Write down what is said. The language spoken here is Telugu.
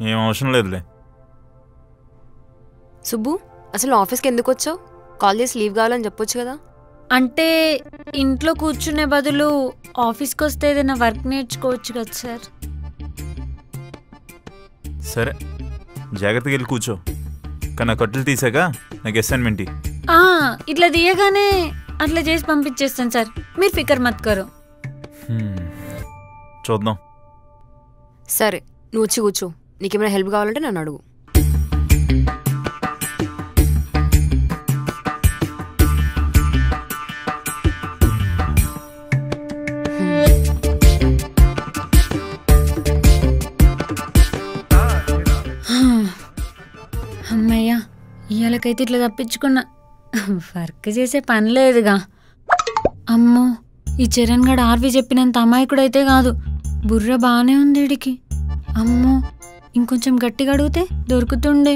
ఏం అవసరం లేదులే. సుబ్బు, అసలు ఆఫీస్కి ఎందుకు వచ్చావు? కాల్ చేసి లీవ్ కావాలని చెప్పొచ్చు కదా. అంటే ఇంట్లో కూర్చునే బదులు ఆఫీస్కి వస్తే ఏదైనా వర్క్ నేర్చుకోవచ్చు కదా సార్. సరే జాగ్రత్తగా వెళ్ళి కూర్చో. కానీ కట్టెలు తీసాక నాకు అసైన్మెంట్. ఇట్లా తీయగానే అట్లా చేసి పంపించేస్తాను సార్, మీరు ఫికర్ మత్ కరో. చూద్దాం. సరే నువ్వు వచ్చి కూర్చో, నీకేమైనా హెల్ప్ కావాలంటే నన్ను అడుగు. అమ్మయ్యా, ఇవాళకైతే ఇట్లా తప్పించుకున్నా. వర్క్ చేసే పని లేదుగా. అమ్మో, ఈ చరణ్ గడు ఆర్వి చెప్పినంత అమాయకుడైతే కాదు, బుర్ర బాగానే ఉంది వీడికి. అమ్మో, ఇంకొంచెం గట్టిగా అడిగితే దొరుకుతుండే.